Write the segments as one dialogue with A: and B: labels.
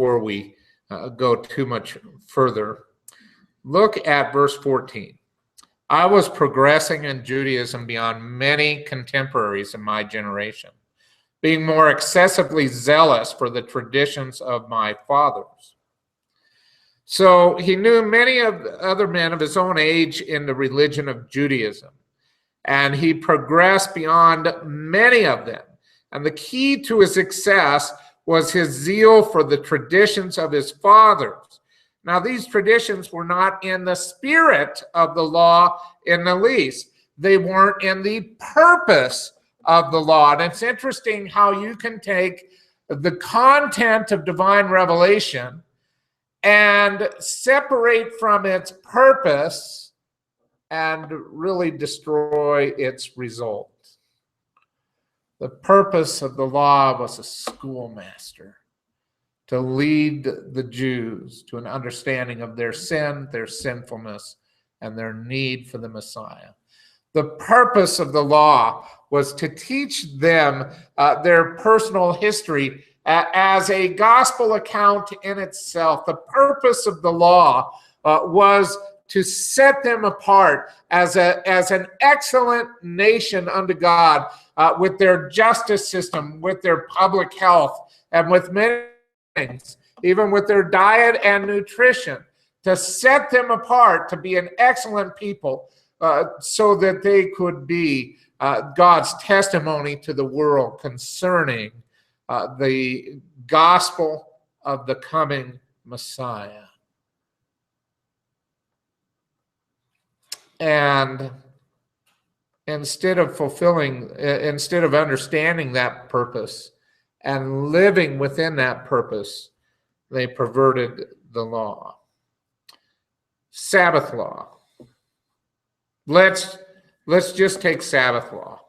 A: before we go too much further. Look at verse 14. I was progressing in Judaism beyond many contemporaries in my generation, being more excessively zealous for the traditions of my fathers. So he knew many of the other men of his own age in the religion of Judaism, and he progressed beyond many of them. And the key to his success was his zeal for the traditions of his fathers. Now, these traditions were not in the spirit of the law in the least. They weren't in the purpose of the law. And it's interesting how you can take the content of divine revelation and separate from its purpose and really destroy its result. The purpose of the law was a schoolmaster to lead the Jews to an understanding of their sin, their sinfulness, and their need for the Messiah. The purpose of the law was to teach them their personal history as a gospel account in itself. The purpose of the law was to set them apart as an excellent nation unto God, with their justice system, with their public health, and with many things, even with their diet and nutrition, to set them apart to be an excellent people, so that they could be God's testimony to the world concerning the gospel of the coming Messiah. And instead of understanding that purpose and living within that purpose, they perverted the law. Sabbath law. Let's just take Sabbath law.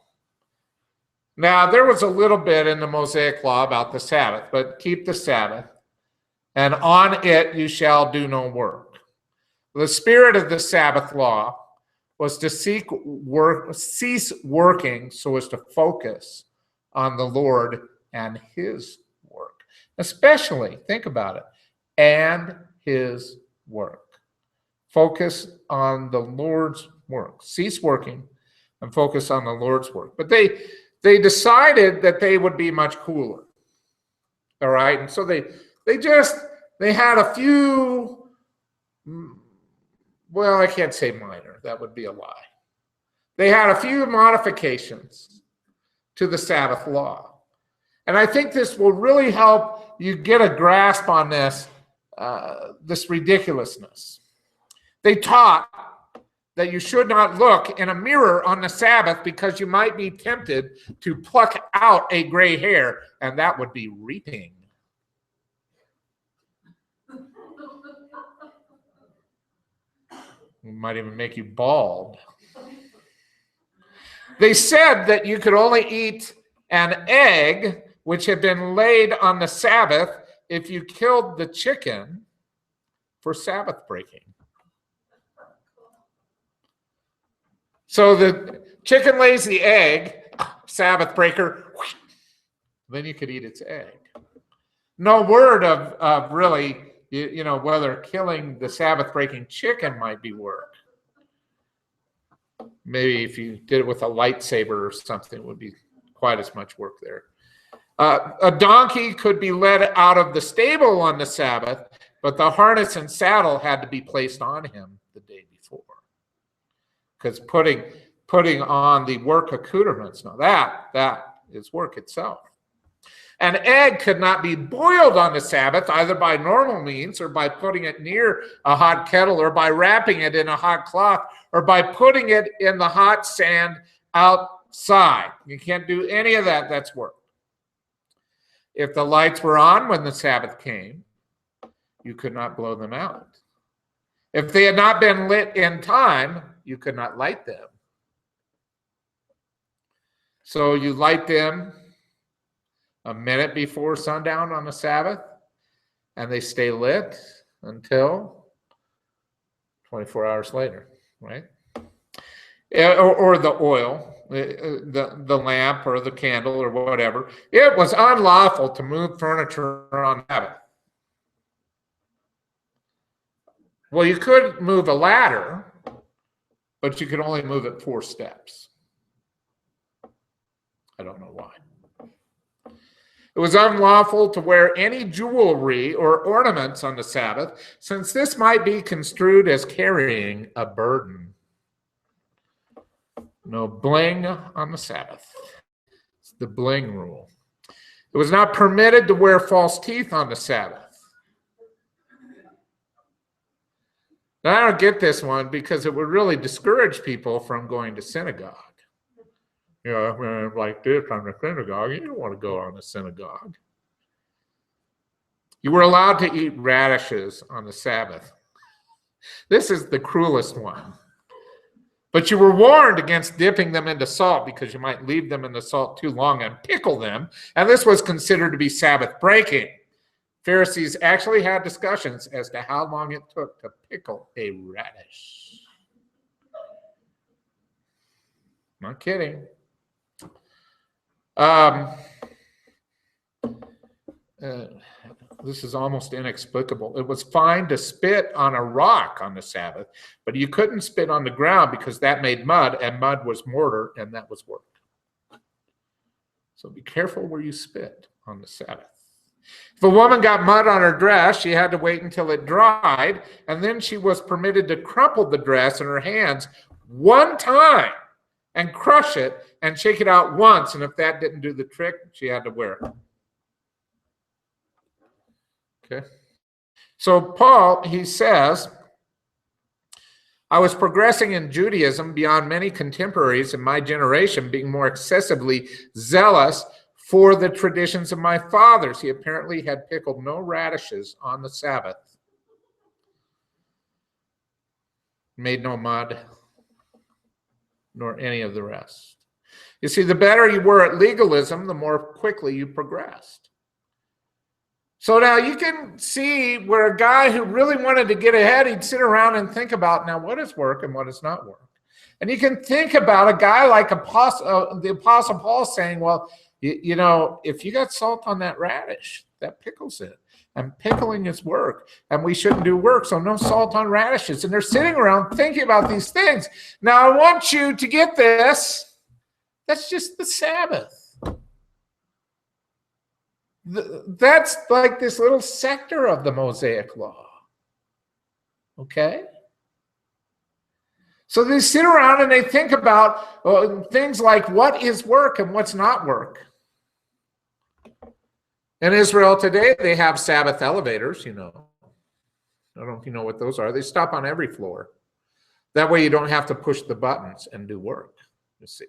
A: Now, there was a little bit in the Mosaic law about the Sabbath, but keep the Sabbath, and on it you shall do no work. The spirit of the Sabbath law was to cease working so as to focus on the Lord and his work. Especially, think about it, and his work. Focus on the Lord's work. Cease working and focus on the Lord's work. But they decided that they would be much cooler. All right? And so they had a few, well, I can't say minor. That would be a lie. They had a few modifications to the Sabbath law. And I think this will really help you get a grasp on this ridiculousness. They taught that you should not look in a mirror on the Sabbath because you might be tempted to pluck out a gray hair, and that would be reaping. It might even make you bald. They said that you could only eat an egg which had been laid on the Sabbath if you killed the chicken for Sabbath breaking. So the chicken lays the egg, Sabbath breaker, then you could eat its egg. No word of really, whether killing the Sabbath breaking chicken might be work. Maybe if you did it with a lightsaber or something, it would be quite as much work there. A donkey could be led out of the stable on the Sabbath, but the harness and saddle had to be placed on him the day before. Because putting on the work accoutrements, now that is work itself. An egg could not be boiled on the Sabbath, either by normal means or by putting it near a hot kettle or by wrapping it in a hot cloth or by putting it in the hot sand outside. You can't do any of that. That's work. If the lights were on when the Sabbath came, you could not blow them out. If they had not been lit in time, you could not light them. So you light them a minute before sundown on the Sabbath, and they stay lit until 24 hours later, right? Or the oil, the lamp or the candle or whatever. It was unlawful to move furniture on Sabbath. Well, you could move a ladder, but you could only move it 4 steps. I don't know why. It was unlawful to wear any jewelry or ornaments on the Sabbath, since this might be construed as carrying a burden. No bling on the Sabbath. It's the bling rule. It was not permitted to wear false teeth on the Sabbath. Now, I don't get this one because it would really discourage people from going to synagogue. You know, like this on the synagogue, you don't want to go on the synagogue. You were allowed to eat radishes on the Sabbath. This is the cruelest one. But you were warned against dipping them into salt because you might leave them in the salt too long and pickle them. And this was considered to be Sabbath breaking. Pharisees actually had discussions as to how long it took to pickle a radish. Not kidding. This is almost inexplicable. It was fine to spit on a rock on the Sabbath, but you couldn't spit on the ground because that made mud, and mud was mortar, and that was work. So be careful where you spit on the Sabbath. If a woman got mud on her dress, she had to wait until it dried, and then she was permitted to crumple the dress in her hands one time and crush it and shake it out once, and if that didn't do the trick, she had to wear it. Okay. So Paul, he says, I was progressing in Judaism beyond many contemporaries in my generation, being more excessively zealous for the traditions of my fathers. He apparently had pickled no radishes on the Sabbath, made no mud, nor any of the rest. You see, the better you were at legalism, the more quickly you progressed. So now you can see where a guy who really wanted to get ahead, he'd sit around and think about, now, what is work and what is not work? And you can think about a guy like the Apostle Paul saying, well, you know, if you got salt on that radish, that pickles it. And pickling is work. And we shouldn't do work, so no salt on radishes. And they're sitting around thinking about these things. Now, I want you to get this. That's just the Sabbath. That's like this little sector of the Mosaic law. Okay? So they sit around and they think about things like what is work and what's not work. In Israel today, they have Sabbath elevators, you know. I don't know if you know what those are. They stop on every floor. That way you don't have to push the buttons and do work, you see.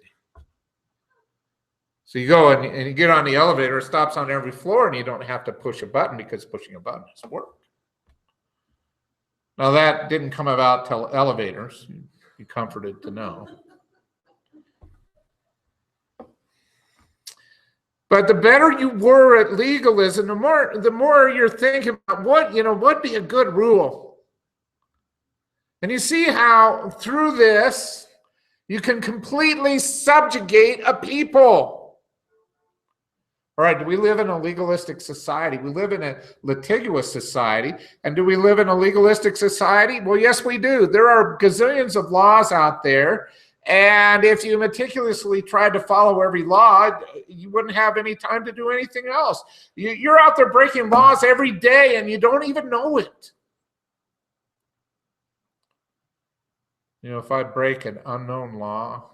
A: So you go and you get on the elevator, it stops on every floor, and you don't have to push a button because pushing a button is work. Now that didn't come about till elevators. You'd be comforted to know. But the better you were at legalism, the more you're thinking about what'd be a good rule. And you see how through this you can completely subjugate a people. All right, do we live in a legalistic society? We live in a litigious society. And do we live in a legalistic society? Well, yes, we do. There are gazillions of laws out there. And if you meticulously tried to follow every law, you wouldn't have any time to do anything else. You're out there breaking laws every day and you don't even know it. You know, if I break an unknown law,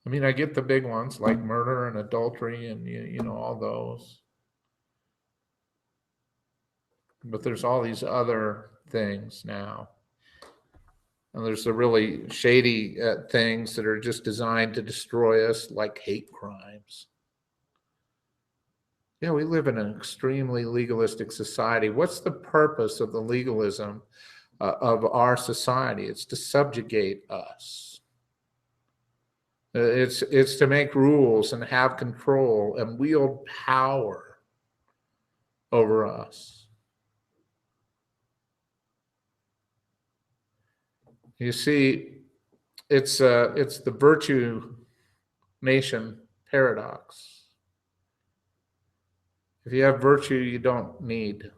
A: I mean, I get the big ones like murder and adultery and, you know, all those. But there's all these other things now. And there's the really shady things that are just designed to destroy us, like hate crimes. Yeah, we live in an extremely legalistic society. What's the purpose of the legalism of our society? It's to subjugate us. It's to make rules and have control and wield power over us. You see, it's the virtue nation paradox. If you have virtue, you don't need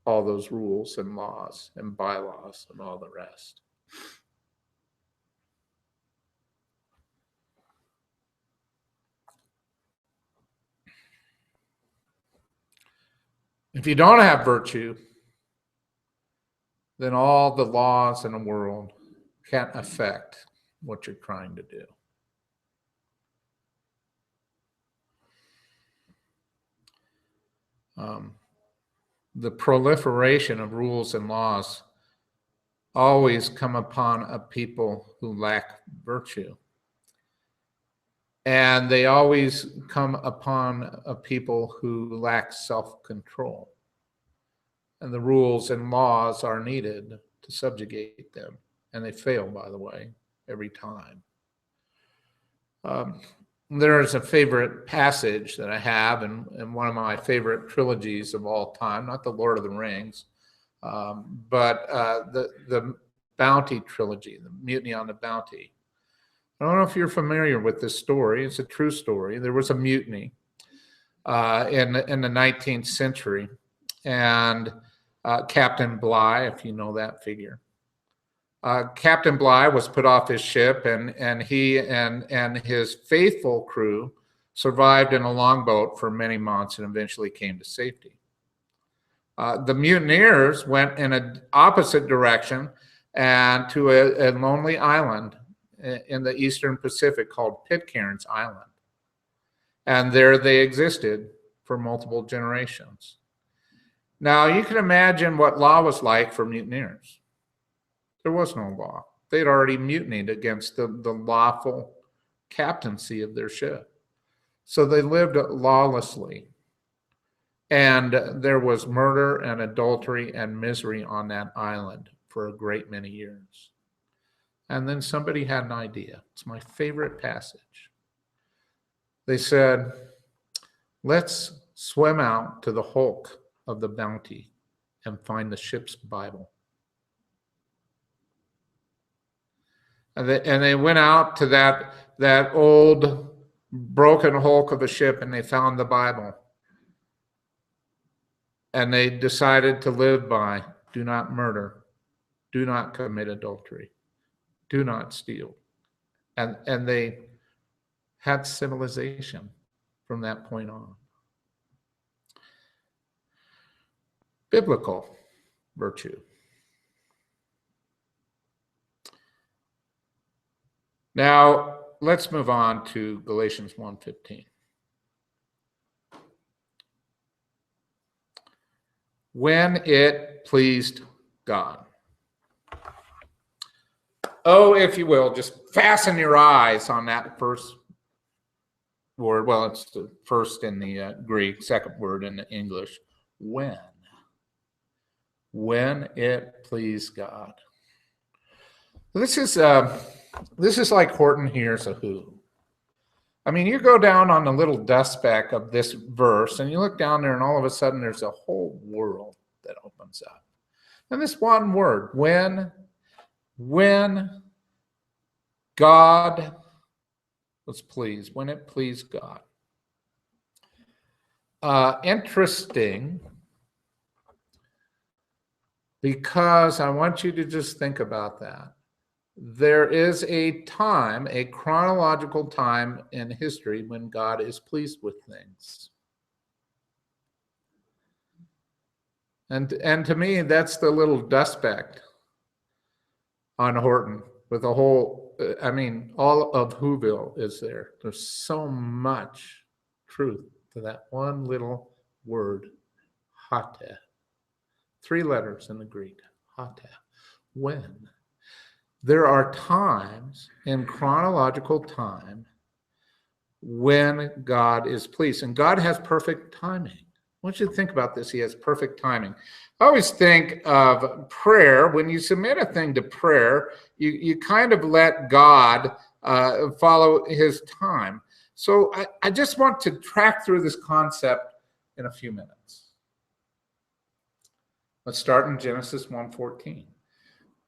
A: all those rules and laws and bylaws and all the rest. If you don't have virtue, then all the laws in the world can't affect what you're trying to do. The proliferation of rules and laws always come upon a people who lack virtue. And they always come upon a people who lack self-control. And the rules and laws are needed to subjugate them. And they fail, by the way, every time. There is a favorite passage that I have in one of my favorite trilogies of all time, not the Lord of the Rings, but the Bounty trilogy, the Mutiny on the Bounty. I don't know if you're familiar with this story. It's a true story. There was a mutiny in the 19th century, and Captain Bligh, if you know that figure, Captain Bligh was put off his ship, and he and his faithful crew survived in a longboat for many months and eventually came to safety. The mutineers went in an opposite direction and to a lonely island in the Eastern Pacific called Pitcairn's Island. And there they existed for multiple generations. Now, you can imagine what law was like for mutineers. There was no law. They'd already mutinied against the lawful captaincy of their ship. So they lived lawlessly. And there was murder and adultery and misery on that island for a great many years. And then somebody had an idea. It's my favorite passage. They said, let's swim out to the hulk of the Bounty and find the ship's Bible. And they went out to that old broken hulk of a ship, and they found the Bible. And they decided to live by, do not murder, do not commit adultery, do not steal. And they had civilization from that point on. Biblical virtue. Now, let's move on to Galatians 1:15. When it pleased God. Oh, if you will, just fasten your eyes on that first word. Well, it's the first in the Greek, second word in the English. When. When it pleased God. This is like Horton Hears a Who. I mean, you go down on the little dust speck of this verse, and you look down there, and all of a sudden there's a whole world that opens up. And this one word, when God was pleased, when it pleased God. Interesting, because I want you to just think about that. There is a time, a chronological time in history when God is pleased with things. And to me, that's the little dust speck on Horton with a whole, I mean, all of Whoville is there. There's so much truth to that one little word, hate. 3 letters in the Greek, hate. When. There are times in chronological time when God is pleased. And God has perfect timing. I want you to think about this. He has perfect timing. I always think of prayer. When you submit a thing to prayer, you kind of let God follow his time. So I just want to track through this concept in a few minutes. Let's start in Genesis 1:14.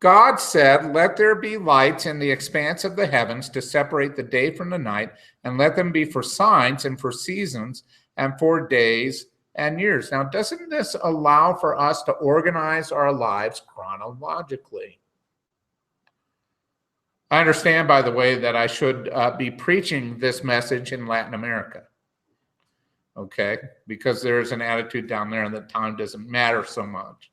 A: God said, let there be lights in the expanse of the heavens to separate the day from the night, and let them be for signs and for seasons and for days and years. Now, doesn't this allow for us to organize our lives chronologically? I understand, by the way, that I should be preaching this message in Latin America, okay? Because there's an attitude down there that time doesn't matter so much.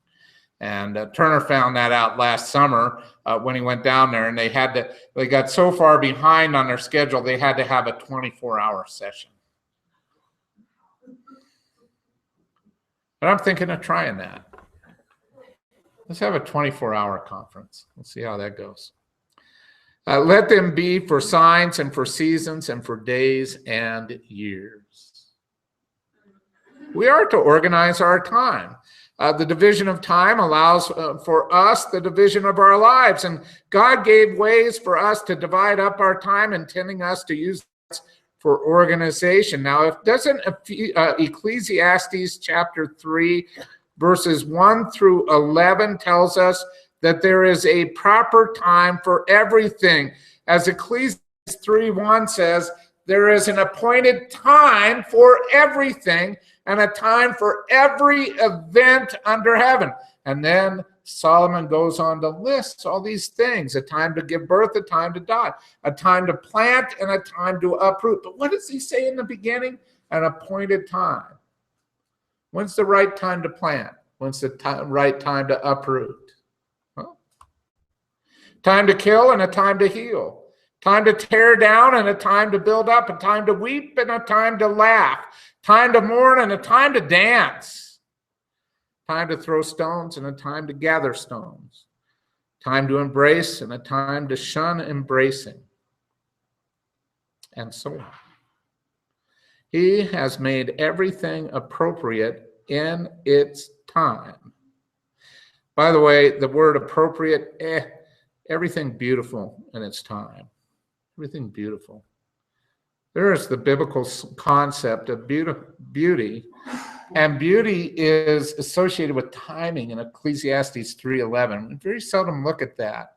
A: And Turner found that out last summer when he went down there, and they got so far behind on their schedule, they had to have a 24-hour session. And I'm thinking of trying that. Let's have a 24-hour conference. Let's see how that goes. Let them be for signs and for seasons and for days and years. We are to organize our time. The division of time allows for us the division of our lives. And God gave ways for us to divide up our time, intending us to use it for organization. Now, if doesn't Ecclesiastes chapter 3, verses 1 through 11 tells us that there is a proper time for everything. As Ecclesiastes 3:1 says, there is an appointed time for everything and a time for every event under heaven. And then Solomon goes on to list all these things: a time to give birth, a time to die, a time to plant, and a time to uproot. But what does he say in the beginning? An appointed time. When's the right time to plant? When's the right time to uproot? Time to kill and a time to heal. Time to tear down and a time to build up. A time to weep and a time to laugh. Time to mourn and a time to dance. Time to throw stones and a time to gather stones. Time to embrace and a time to shun embracing. And so on. He has made everything appropriate in its time. By the way, the word appropriate, everything beautiful in its time. Everything beautiful. There is the biblical concept of beauty, and beauty is associated with timing in Ecclesiastes 3:11. We very seldom look at that.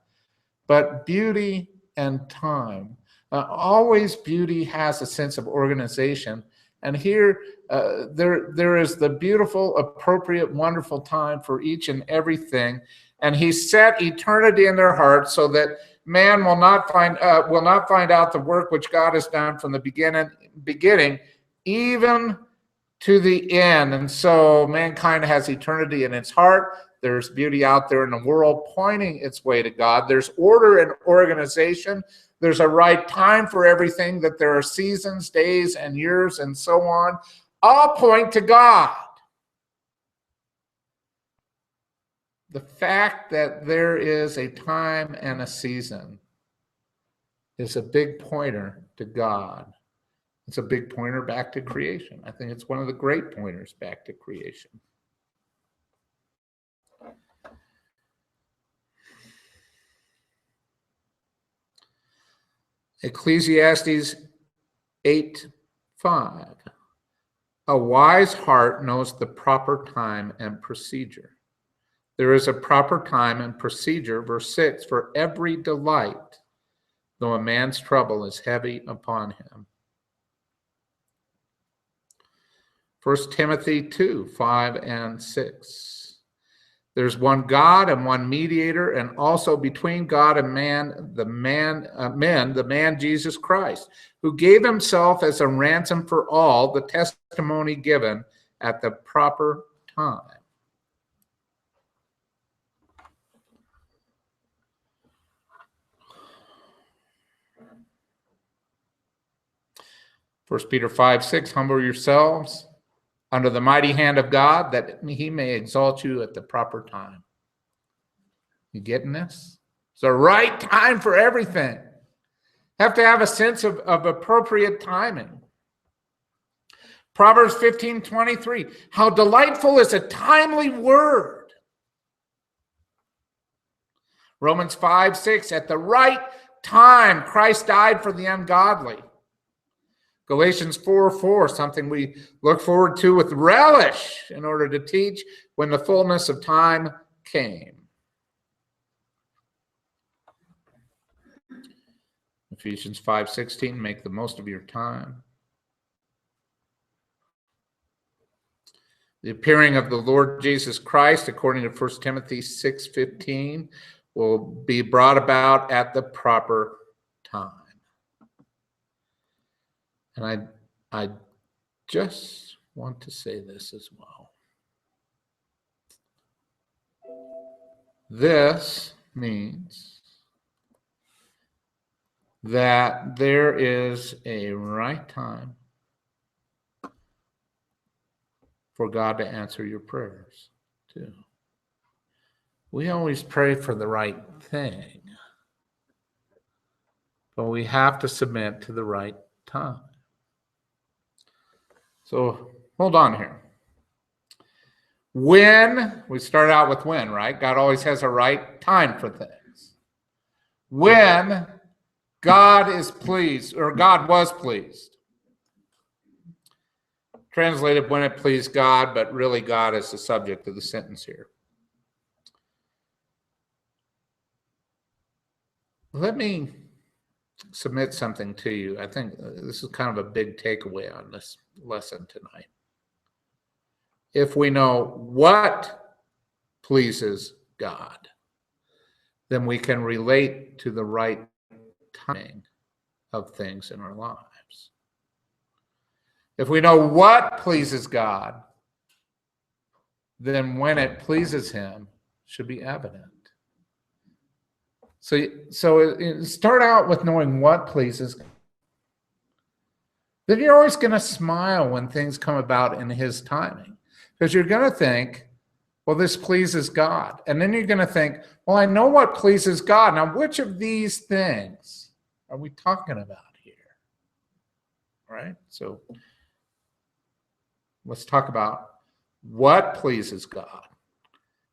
A: But beauty and time. Always beauty has a sense of organization. And here, there is the beautiful, appropriate, wonderful time for each and everything. And he set eternity in their hearts so that man will not find out the work which God has done from the beginning, even to the end. And so mankind has eternity in its heart. There's beauty out there in the world pointing its way to God. There's order and organization. There's a right time for everything, that there are seasons, days, and years, and so on. All point to God. The fact that there is a time and a season is a big pointer to God. It's a big pointer back to creation. I think it's one of the great pointers back to creation. Ecclesiastes 8:5. A wise heart knows the proper time and procedure. There is a proper time and procedure, verse 6, for every delight, though a man's trouble is heavy upon him. 1 Timothy 2:5 and 6. There's one God and one mediator, and also between God and man, the man Jesus Christ, who gave himself as a ransom for all, the testimony given at the proper time. First Peter 5:6, humble yourselves under the mighty hand of God, that he may exalt you at the proper time. You getting this? It's the right time for everything. Have to have a sense of appropriate timing. Proverbs 15:23, how delightful is a timely word. Romans 5:6, at the right time, Christ died for the ungodly. Galatians 4:4, something we look forward to with relish in order to teach when the fullness of time came. Ephesians 5:16, make the most of your time. The appearing of the Lord Jesus Christ, according to 1 Timothy 6:15, will be brought about at the proper time. And I just want to say this as well. This means that there is a right time for God to answer your prayers, too. We always pray for the right thing, but we have to submit to the right time. So hold on here. When, we start out with when, right? God always has a right time for things. When God is pleased, or God was pleased. Translated, when it pleased God, but really God is the subject of the sentence here. Let me submit something to you. I think this is kind of a big takeaway on this lesson tonight. If we know what pleases God, then we can relate to the right timing of things in our lives. If we know what pleases God, then when it pleases him should be evident. So start out with knowing what pleases God. Then you're always going to smile when things come about in his timing, because you're going to think, well, this pleases God. And then you're going to think, well, I know what pleases God. Now, which of these things are we talking about here? All right? So let's talk about what pleases God.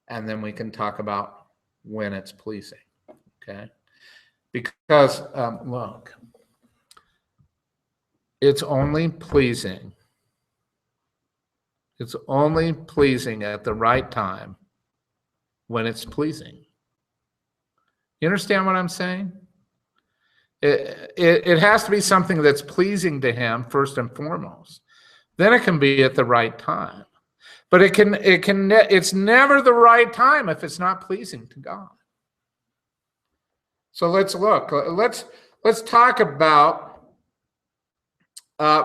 A: And then we can talk about when it's pleasing. Okay? Because, look, it's only pleasing. It's only pleasing at the right time when it's pleasing. You understand what I'm saying? It has to be something that's pleasing to him first and foremost. Then it can be at the right time. But it's never the right time if it's not pleasing to God. So let's look. Let's talk about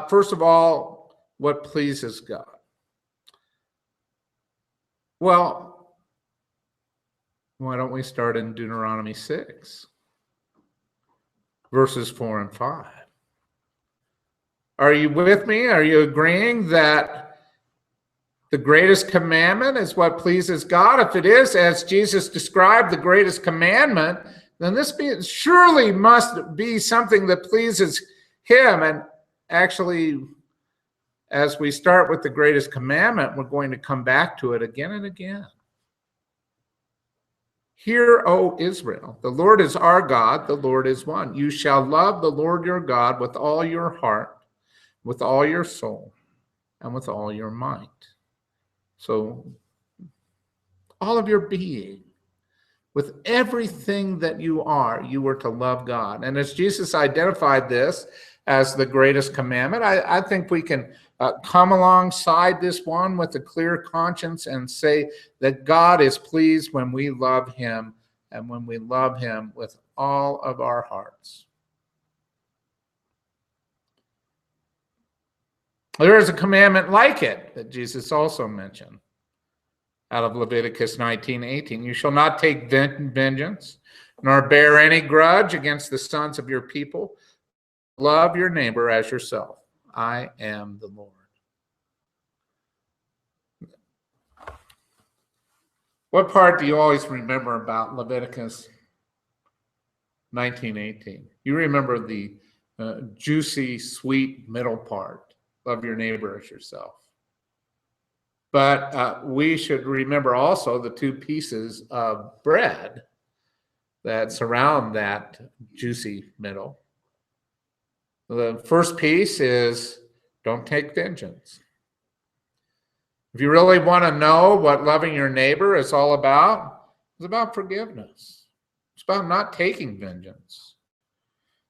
A: first of all what pleases God. Well, why don't we start in Deuteronomy 6, verses 4 and 5? Are you with me? Are you agreeing that the greatest commandment is what pleases God? If it is, as Jesus described the greatest commandment, then this surely must be something that pleases him. And actually, as we start with the greatest commandment, we're going to come back to it again and again. Hear, O Israel, the Lord is our God, the Lord is one. You shall love the Lord your God with all your heart, with all your soul, and with all your might. So, all of your being, with everything that you are to love God. And as Jesus identified this as the greatest commandment, I think we can come alongside this one with a clear conscience and say that God is pleased when we love him, and when we love him with all of our hearts. There is a commandment like it that Jesus also mentioned out of Leviticus 19:18. You shall not take vengeance, nor bear any grudge against the sons of your people. Love your neighbor as yourself. I am the Lord. What part do you always remember about Leviticus 19:18? You remember the juicy, sweet middle part. Love your neighbor as yourself. But we should remember also the two pieces of bread that surround that juicy middle. The first piece is don't take vengeance. If you really want to know what loving your neighbor is all about, it's about forgiveness. It's about not taking vengeance.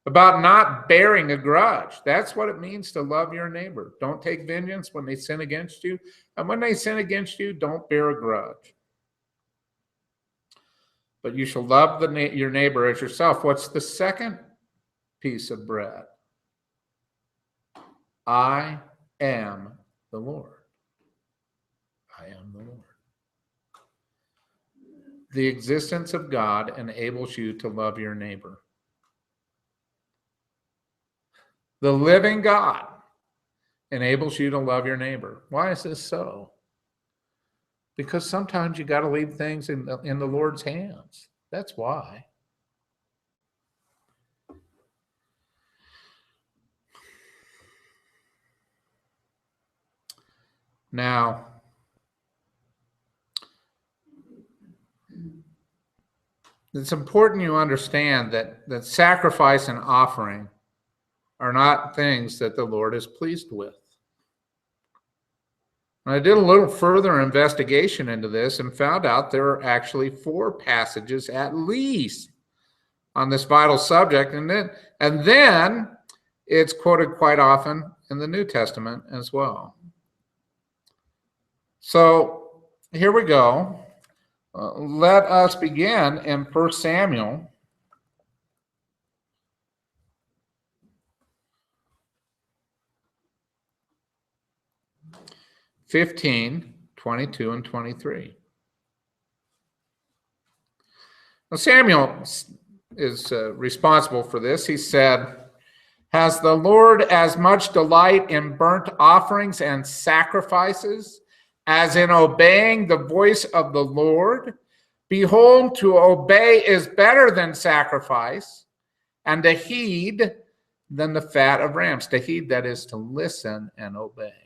A: about not bearing a grudge. That's what it means to love your neighbor. Don't take vengeance when they sin against you. And when they sin against you, don't bear a grudge. But you shall love your neighbor as yourself. What's the second piece of bread? I am the Lord. I am the Lord. The existence of God enables you to love your neighbor. The living God enables you to love your neighbor. Why is this so? Because sometimes you got to leave things in the Lord's hands. That's why. Now, it's important you understand that sacrifice and offering are not things that the Lord is pleased with. And I did a little further investigation into this and found out there are actually 4 passages at least on this vital subject. And then it's quoted quite often in the New Testament as well. So here we go. Let us begin in 1 Samuel. (15, 22, and 23). Now Samuel is responsible for this. He said, "Has the Lord as much delight in burnt offerings and sacrifices as in obeying the voice of the Lord? Behold, to obey is better than sacrifice, and to heed than the fat of rams." To heed, that is to listen and obey.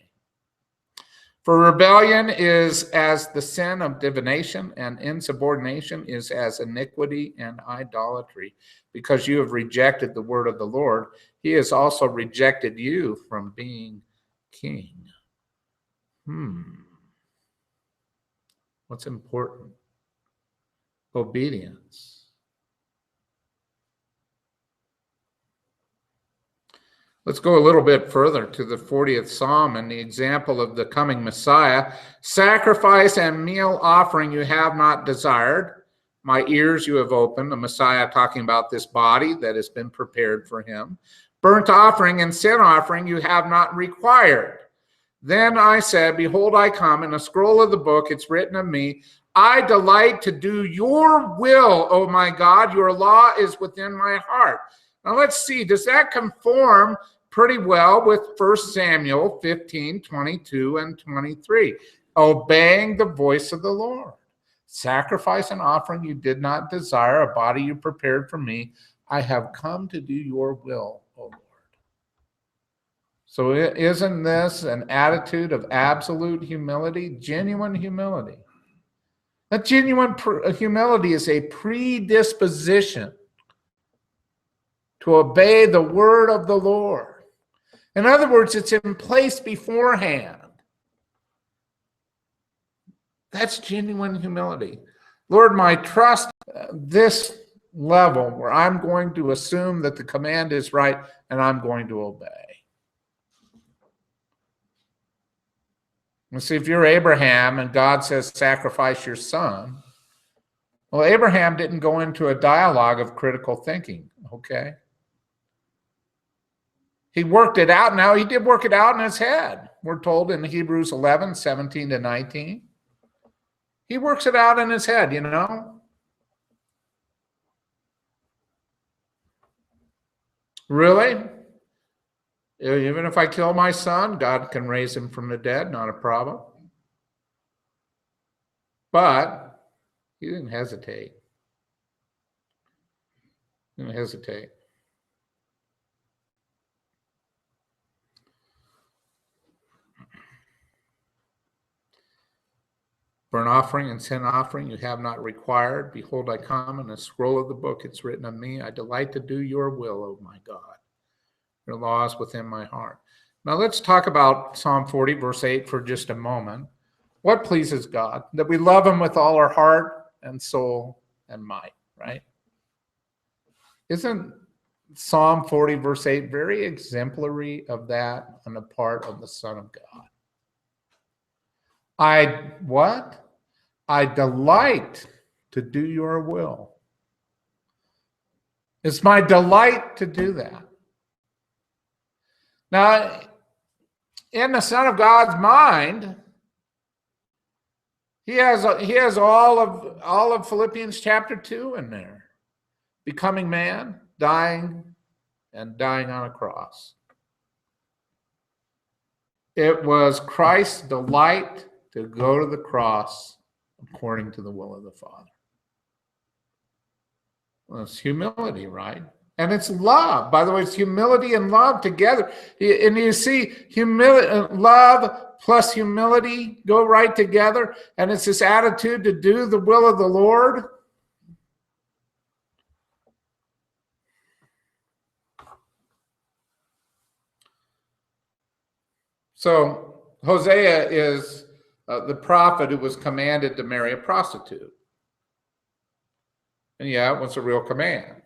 A: "For rebellion is as the sin of divination, and insubordination is as iniquity and idolatry. Because you have rejected the word of the Lord, he has also rejected you from being king." What's important? Obedience. Let's go a little bit further to the 40th Psalm and the example of the coming Messiah. "Sacrifice and meal offering you have not desired. My ears you have opened." The Messiah talking about this body that has been prepared for him. "Burnt offering and sin offering you have not required. Then I said, behold, I come. In a scroll of the book it's written of me, I delight to do your will, O my God. Your law is within my heart." Now let's see, does that conform pretty well with 1 Samuel 15, 22, and 23? Obeying the voice of the Lord. "Sacrifice and offering you did not desire, a body you prepared for me. I have come to do your will, O Lord." So isn't this an attitude of absolute humility, genuine humility? That genuine humility is a predisposition to obey the word of the Lord. In other words, it's in place beforehand. That's genuine humility. Lord, my trust this level where I'm going to assume that the command is right and I'm going to obey. And see, if you're Abraham and God says, sacrifice your son, well, Abraham didn't go into a dialogue of critical thinking, okay? He worked it out. Now, he did work it out in his head. We're told in Hebrews 11, 17 to 19. He works it out in his head, you know? Really? Even if I kill my son, God can raise him from the dead, not a problem. But he didn't hesitate. He didn't hesitate. Burnt offering and sin offering you have not required. Behold, I come. In a scroll of the book it's written of me, I delight to do your will, O my God. Your law is within my heart. Now let's talk about Psalm 40, verse 8 for just a moment. What pleases God? That we love him with all our heart and soul and might, right? Isn't Psalm 40, verse 8, very exemplary of that on the part of the Son of God. I delight to do your will. It's my delight to do that. Now, in the Son of God's mind, he has all of Philippians chapter 2 in there. Becoming man, dying, and dying on a cross. It was Christ's delight to go to the cross according to the will of the Father. Well, it's humility, right? And it's love. By the way, it's humility and love together. And you see, love plus humility go right together. And it's this attitude to do the will of the Lord. So Hosea is the prophet who was commanded to marry a prostitute. And yeah, it was a real command.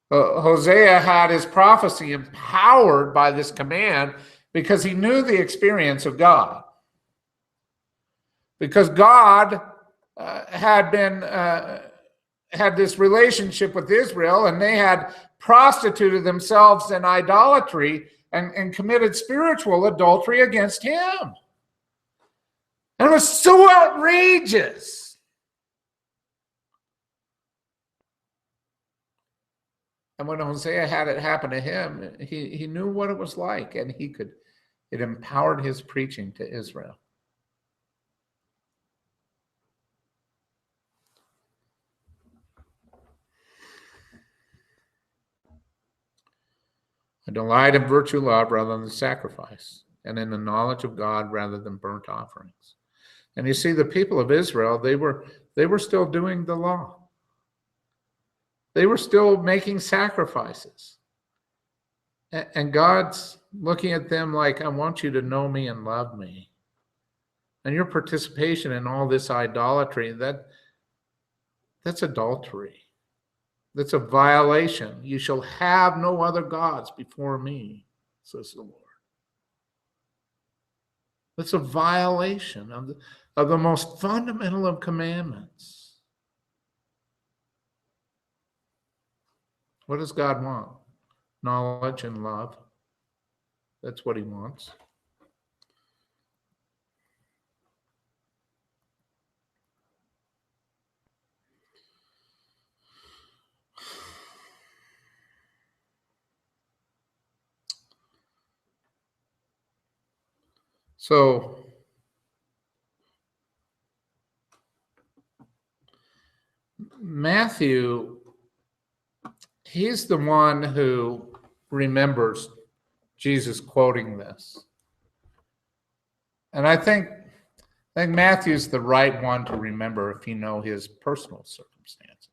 A: Hosea had his prophecy empowered by this command because he knew the experience of God. Because God had this relationship with Israel, and they had prostituted themselves in idolatry and committed spiritual adultery against him. And it was so outrageous. And when Hosea had it happen to him, he knew what it was like, and it empowered his preaching to Israel. I delight in virtue love rather than sacrifice, and in the knowledge of God rather than burnt offerings. And you see, the people of Israel, they were still doing the law. They were still making sacrifices. And God's looking at them like, I want you to know me and love me. And your participation in all this idolatry, that's adultery. That's a violation. You shall have no other gods before me, says the Lord. That's a violation of the most fundamental of commandments. What does God want? Knowledge and love. That's what he wants. So, Matthew, he's the one who remembers Jesus quoting this. And I think Matthew's the right one to remember if you know his personal circumstances.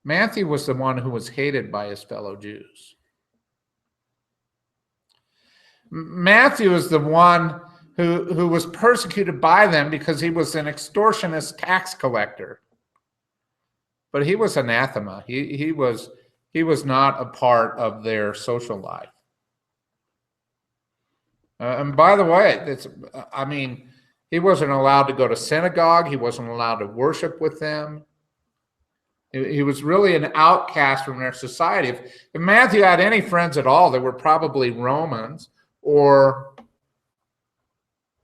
A: Matthew was the one who was hated by his fellow Jews. Matthew is the one who was persecuted by them because he was an extortionist tax collector. But he was anathema. He was not a part of their social life. And by the way, he wasn't allowed to go to synagogue. He wasn't allowed to worship with them. He was really an outcast from their society. If Matthew had any friends at all, they were probably Romans or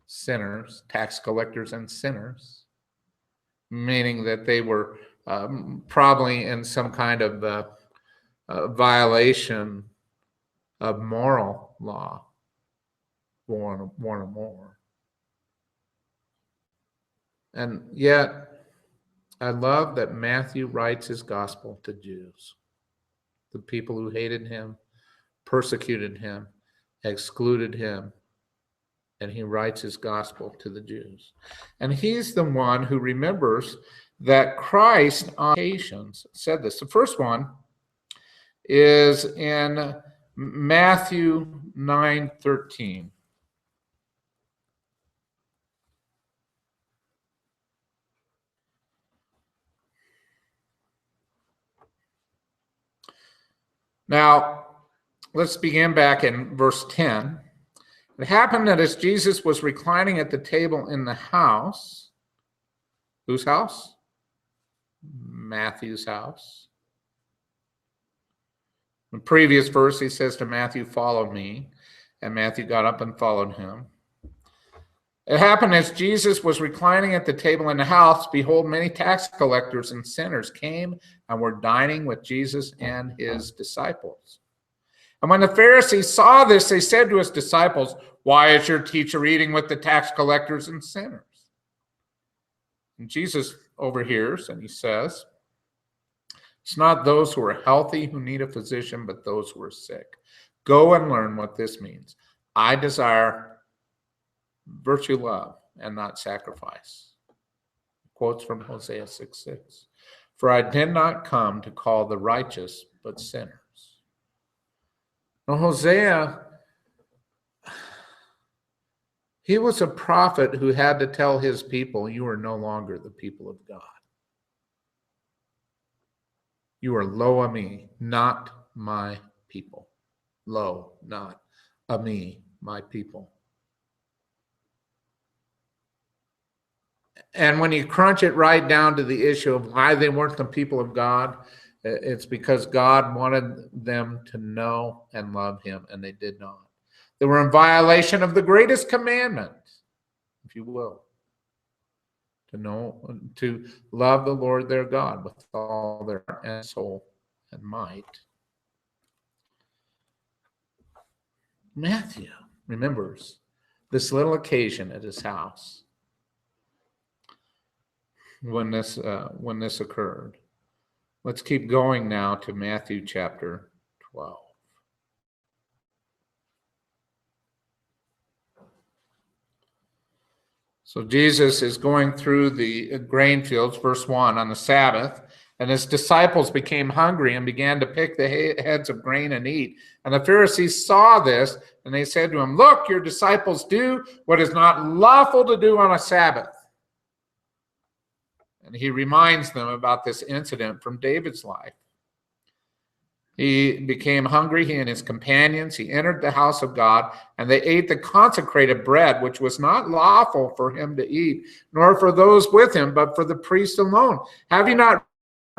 A: sinners, tax collectors and sinners, meaning that they were probably in some kind of violation of moral law, one or more. And yet, I love that Matthew writes his gospel to Jews, the people who hated him, persecuted him, excluded him, and he writes his gospel to the Jews. And he's the one who remembers that Christ on occasions said this. The first one is in Matthew 9:13. Now, let's begin back in verse 10. It happened that as Jesus was reclining at the table in the house, whose house? Matthew's house. In the previous verse, he says to Matthew, "Follow me." And Matthew got up and followed him. It happened as Jesus was reclining at the table in the house, behold, many tax collectors and sinners came and were dining with Jesus and his disciples. And when the Pharisees saw this, they said to his disciples, "Why is your teacher eating with the tax collectors and sinners?" And Jesus overhears and he says, "It's not those who are healthy who need a physician, but those who are sick. Go and learn what this means. I desire virtue, love, and not sacrifice." Quotes from Hosea 6:6. "For I did not come to call the righteous, but sinners." Now, Hosea, he was a prophet who had to tell his people, "You are no longer the people of God. You are lo ami, not my people." Lo, not ami, my people. And when you crunch it right down to the issue of why they weren't the people of God, it's because God wanted them to know and love him, and they did not. They were in violation of the greatest commandment, if you will, to love the Lord their God with all their heart and soul and might. Matthew remembers this little occasion at his house when this occurred. Let's keep going now to Matthew chapter 12. So Jesus is going through the grain fields, verse 1, on the Sabbath, and his disciples became hungry and began to pick the heads of grain and eat. And the Pharisees saw this, and they said to him, "Look, your disciples do what is not lawful to do on a Sabbath." And he reminds them about this incident from David's life. He became hungry, he and his companions. He entered the house of God, and they ate the consecrated bread, which was not lawful for him to eat, nor for those with him, but for the priest alone. Have you not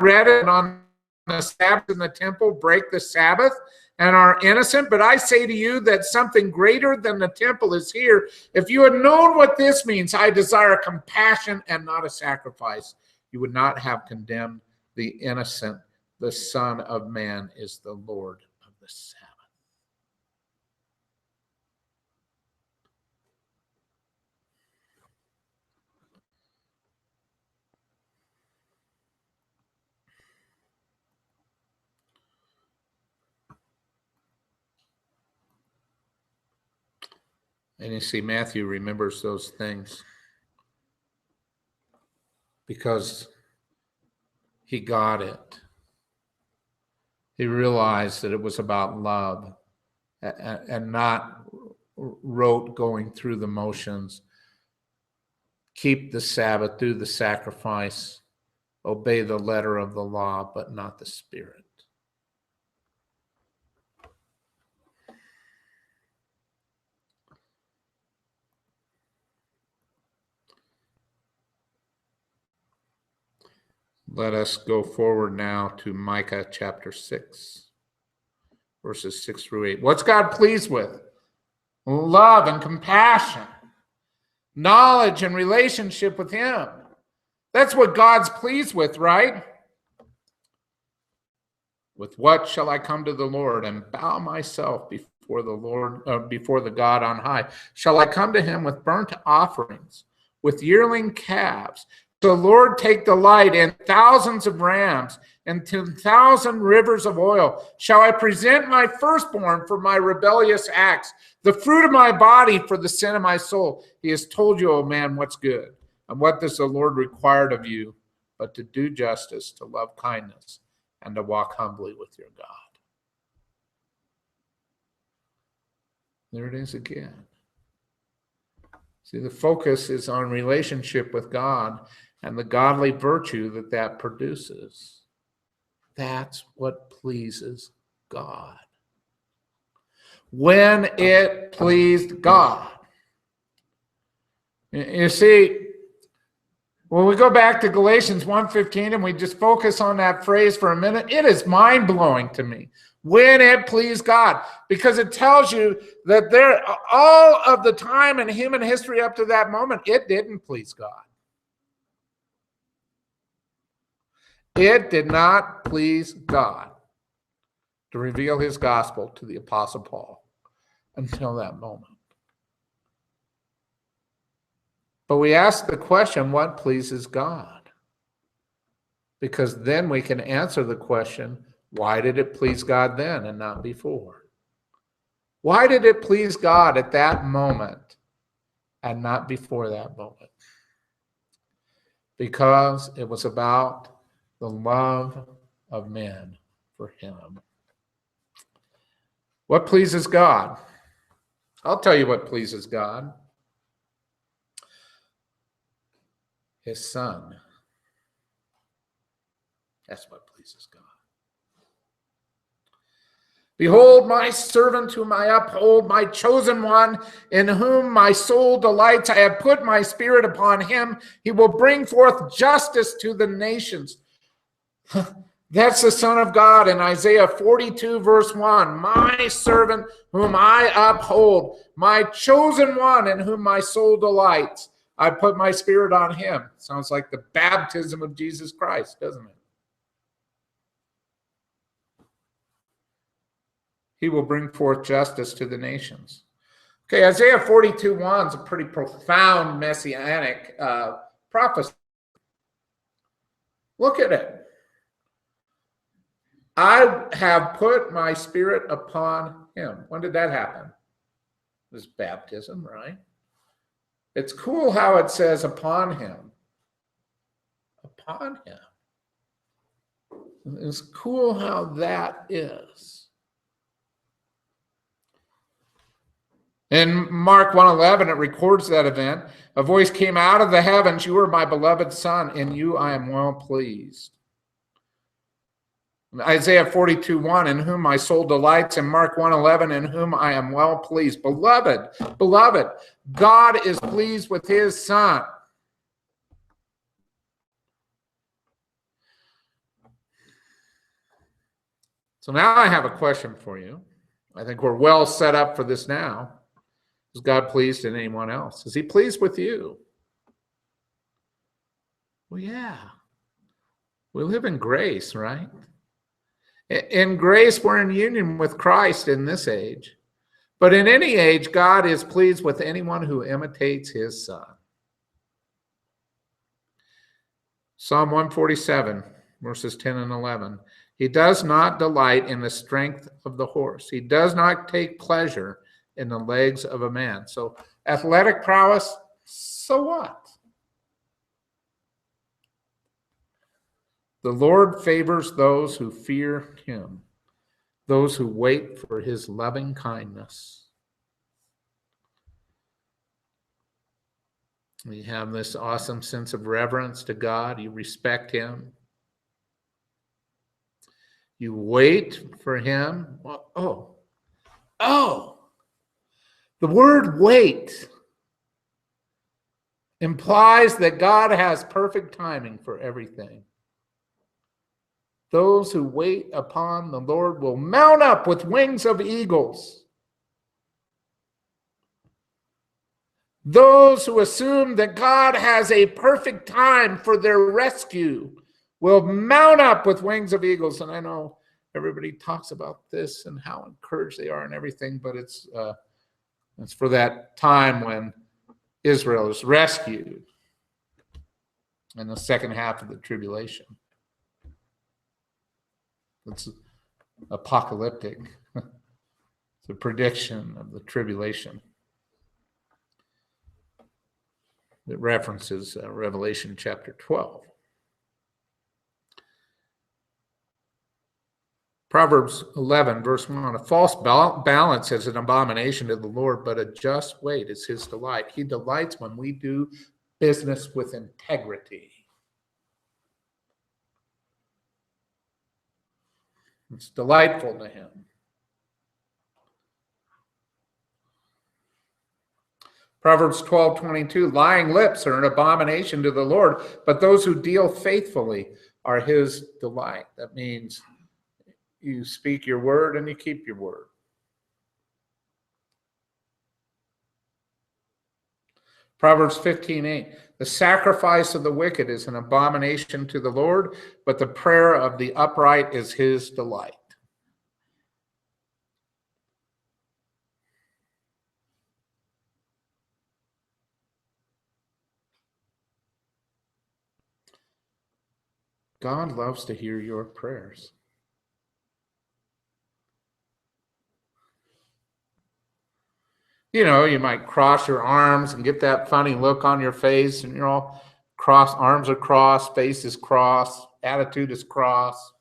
A: read it on the Sabbath in the temple, break the Sabbath, and are innocent? But I say to you that something greater than the temple is here. If you had known what this means, I desire compassion and not a sacrifice, you would not have condemned the innocent. The Son of Man is the Lord of the Sabbath. And you see, Matthew remembers those things because he got it. He realized that it was about love and not rote going through the motions. Keep the Sabbath, do the sacrifice, obey the letter of the law, but not the spirit. Let us go forward now to Micah chapter 6, verses 6 through 8. What's God pleased with? Love and compassion, knowledge and relationship with him. That's what God's pleased with, right? With what shall I come to the Lord and bow myself before the Lord, before the God on high? Shall I come to him with burnt offerings, with yearling calves? The Lord take delight in thousands of rams and 10,000 rivers of oil. Shall I present my firstborn for my rebellious acts, the fruit of my body for the sin of my soul? He has told you, O man, what's good. And what does the Lord require of you but to do justice, to love kindness, and to walk humbly with your God? There it is again. See, the focus is on relationship with God and the godly virtue that produces. That's what pleases God. When it pleased God. You see, when we go back to Galatians 1:15 and we just focus on that phrase for a minute, it is mind-blowing to me. When it pleased God, because it tells you that there, all of the time in human history up to that moment, it didn't please God. It did not please God to reveal his gospel to the Apostle Paul until that moment. But we ask the question, what pleases God? Because then we can answer the question, why did it please God then and not before? Why did it please God at that moment and not before that moment? Because it was about the love of men for him. What pleases God? I'll tell you what pleases God. His Son. That's what pleases God. Behold, my servant whom I uphold, my chosen one, in whom my soul delights. I have put my spirit upon him. He will bring forth justice to the nations. That's the Son of God in Isaiah 42, verse 1. My servant whom I uphold, my chosen one in whom my soul delights. I put my spirit on him. Sounds like the baptism of Jesus Christ, doesn't it? He will bring forth justice to the nations. Okay, Isaiah 42:1 is a pretty profound messianic prophecy. Look at it. I have put my spirit upon him. When did that happen? It was baptism, right? It's cool how it says upon him. Upon him. It's cool how that is. In Mark 1:11, it records that event. A voice came out of the heavens, you are my beloved Son, in you I am well pleased. Isaiah 42:1, in whom my soul delights, and Mark 1:11, in whom I am well pleased. Beloved, God is pleased with his Son. So now I have a question for you. I think we're well set up for this now. Is God pleased in anyone else? Is he pleased with you? Well, yeah. We live in grace, right? In grace, we're in union with Christ in this age. But in any age, God is pleased with anyone who imitates his Son. Psalm 147, verses 10 and 11. He does not delight in the strength of the horse. He does not take pleasure in the legs of a man. So athletic prowess, so what? The Lord favors those who fear him, those who wait for his loving kindness. You have this awesome sense of reverence to God. You respect him. You wait for him. The word wait implies that God has perfect timing for everything. Those who wait upon the Lord will mount up with wings of eagles. Those who assume that God has a perfect time for their rescue will mount up with wings of eagles. And I know everybody talks about this and how encouraged they are and everything, but it's for that time when Israel is rescued in the second half of the tribulation. It's apocalyptic. It's a prediction of the tribulation. It references Revelation chapter 12. Proverbs 11, verse 1, a false balance is an abomination to the Lord, but a just weight is his delight. He delights when we do business with integrity. It's delightful to him. Proverbs 12:22, lying lips are an abomination to the Lord, but those who deal faithfully are his delight. That means you speak your word and you keep your word. Proverbs 15:8, the sacrifice of the wicked is an abomination to the Lord, but the prayer of the upright is his delight. God loves to hear your prayers. You know, you might cross your arms and get that funny look on your face, and you're all crossed, arms are crossed, face is crossed, attitude is crossed.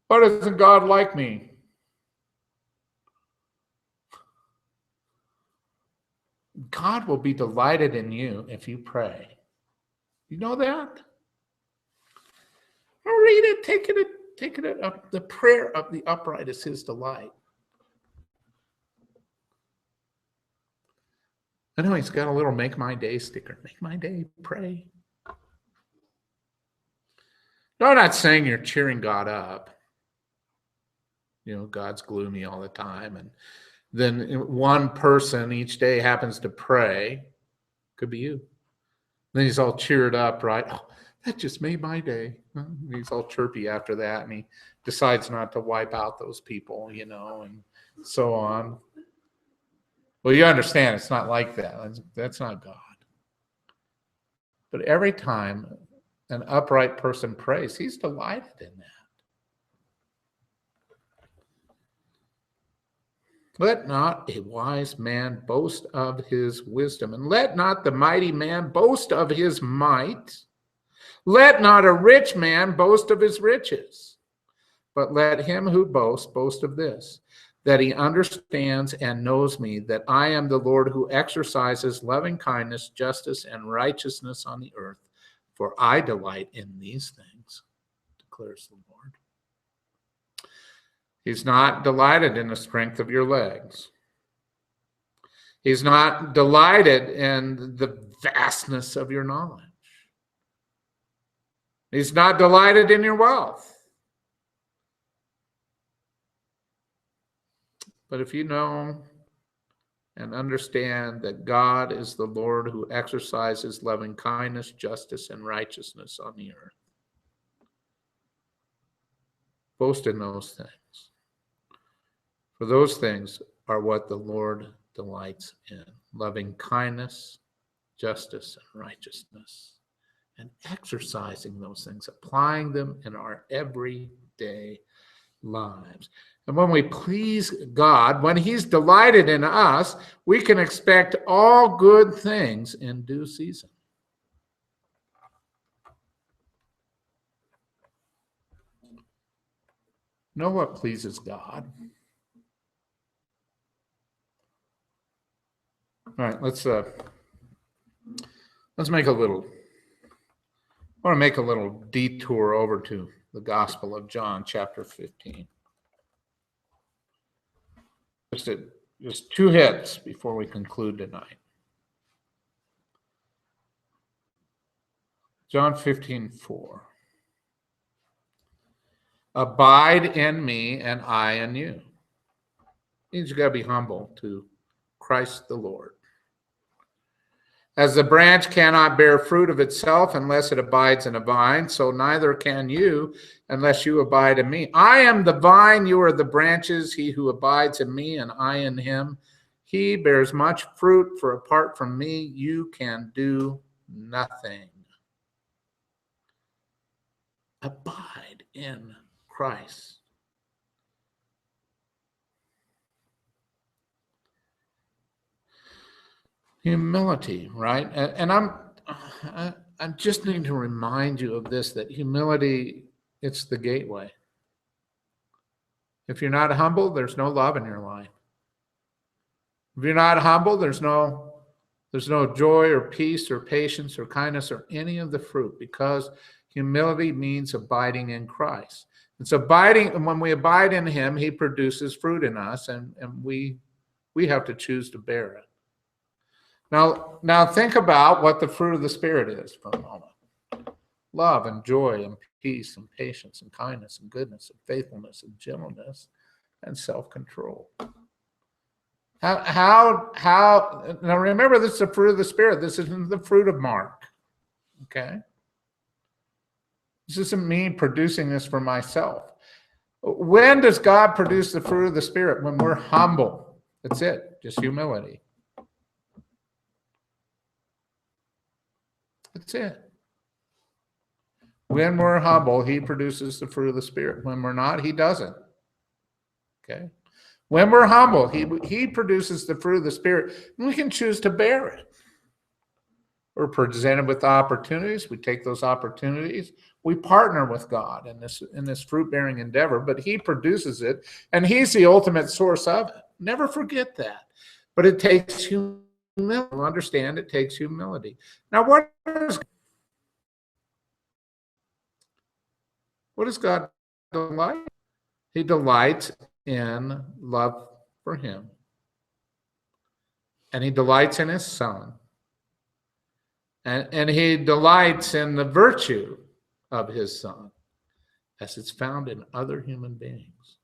A: Why doesn't God like me? God will be delighted in you if you pray. You know that? I'll read it, take it up. The prayer of the upright is his delight. I know he's got a little make my day sticker. Make my day, pray. No, I'm not saying you're cheering God up. You know, God's gloomy all the time. And then one person each day happens to pray. Could be you. Then he's all cheered up, right? Oh, that just made my day. He's all chirpy after that. And he decides not to wipe out those people, you know, and so on. Well, you understand it's not like that. That's not God. But every time an upright person prays, he's delighted in that. Let not a wise man boast of his wisdom, and let not the mighty man boast of his might. Let not a rich man boast of his riches, but let him who boasts boast of this, that he understands and knows me, that I am the Lord who exercises loving kindness, justice, and righteousness on the earth, for I delight in these things, declares the Lord. He's not delighted in the strength of your legs. He's not delighted in the vastness of your knowledge. He's not delighted in your wealth. But if you know and understand that God is the Lord who exercises loving kindness, justice, and righteousness on the earth, boast in those things. For those things are what the Lord delights in, loving kindness, justice, and righteousness, and exercising those things, applying them in our everyday lives. And when we please God, when he's delighted in us, we can expect all good things in due season. Know what pleases God. All right, let's make a little. I want to make a little detour over to the Gospel of John, chapter 15. Just two hits before we conclude tonight. John 15:4. Abide in me and I in you. Means you got to be humble to Christ the Lord. As the branch cannot bear fruit of itself unless it abides in a vine, so neither can you unless you abide in me. I am the vine, you are the branches. He who abides in me and I in him, he bears much fruit, for apart from me you can do nothing. Abide in Christ. Humility, right? And I'm just need to remind you of this, that humility, it's the gateway. If you're not humble, there's no love in your life. If you're not humble, there's no joy or peace or patience or kindness or any of the fruit, because Humility means abiding in Christ. It's abiding, and when we abide in him, he produces fruit in us, and we have to choose to bear it. Now think about what the fruit of the Spirit is for a moment. Love and joy and peace and patience and kindness and goodness and faithfulness and gentleness and self-control. Now remember, this is the fruit of the Spirit. This isn't the fruit of Mark. Okay? This isn't me producing this for myself. When does God produce the fruit of the Spirit? When we're humble. That's it. Just humility. That's it. When we're humble, he produces the fruit of the Spirit. When we're not, he doesn't. Okay? When we're humble, he produces the fruit of the Spirit, and we can choose to bear it. We're presented with opportunities. We take those opportunities. We partner with God in this fruit-bearing endeavor, but he produces it, and he's the ultimate source of it. Never forget that. But it takes humility. Understand, it takes humility. Now, what does God delight? He delights in love for him. And he delights in his Son. And he delights in the virtue of his Son, as it's found in other human beings.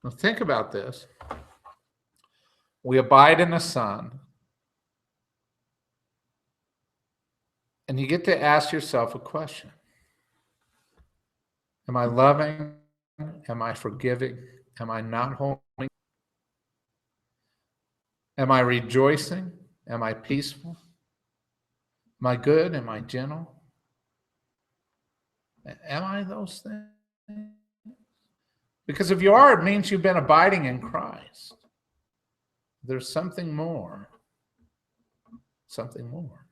A: Now think about this. We abide in the Son. And you get to ask yourself a question. Am I loving? Am I forgiving? Am I not holding? Am I rejoicing? Am I peaceful? Am I good? Am I gentle? Am I those things? Because if you are, it means you've been abiding in Christ. There's something more. Something more.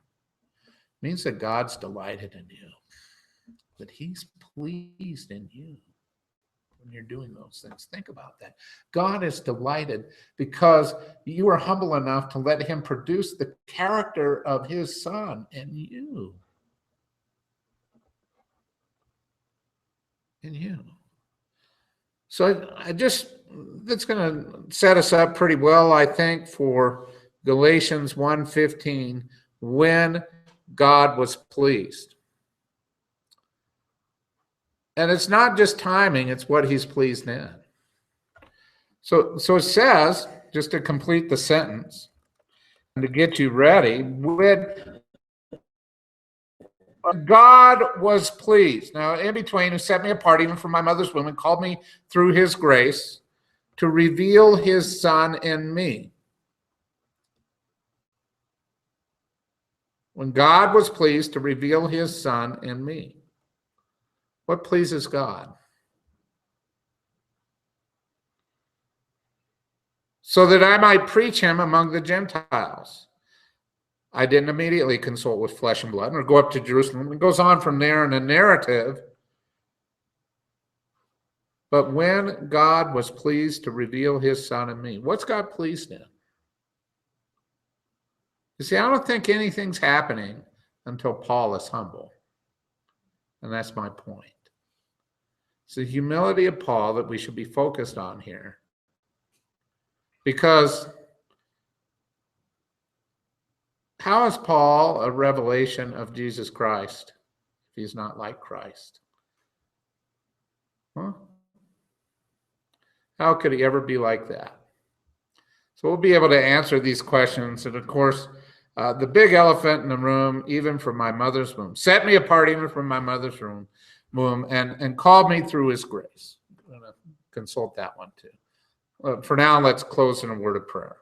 A: It means that God's delighted in you. That he's pleased in you when you're doing those things. Think about that. God is delighted because you are humble enough to let him produce the character of his Son in you. In you. So that's going to set us up pretty well, I think, for Galatians 1:15, when God was pleased. And it's not just timing, it's what he's pleased in. So it says, just to complete the sentence, and to get you ready, when God was pleased. Now, in between, who set me apart even from my mother's womb and called me through his grace to reveal his Son in me. When God was pleased to reveal his Son in me. What pleases God? So that I might preach him among the Gentiles. I didn't immediately consult with flesh and blood or go up to Jerusalem. It goes on from there in a narrative. But when God was pleased to reveal his Son in me, what's God pleased in? You see, I don't think anything's happening until Paul is humble. And that's my point. It's the humility of Paul that we should be focused on here. Because how is Paul a revelation of Jesus Christ if he's not like Christ? Huh? How could he ever be like that? So we'll be able to answer these questions. And of course, the big elephant in the room, even from my mother's womb, set me apart even from my mother's womb, and called me through his grace. I'm going to consult that one too. For now, let's close in a word of prayer.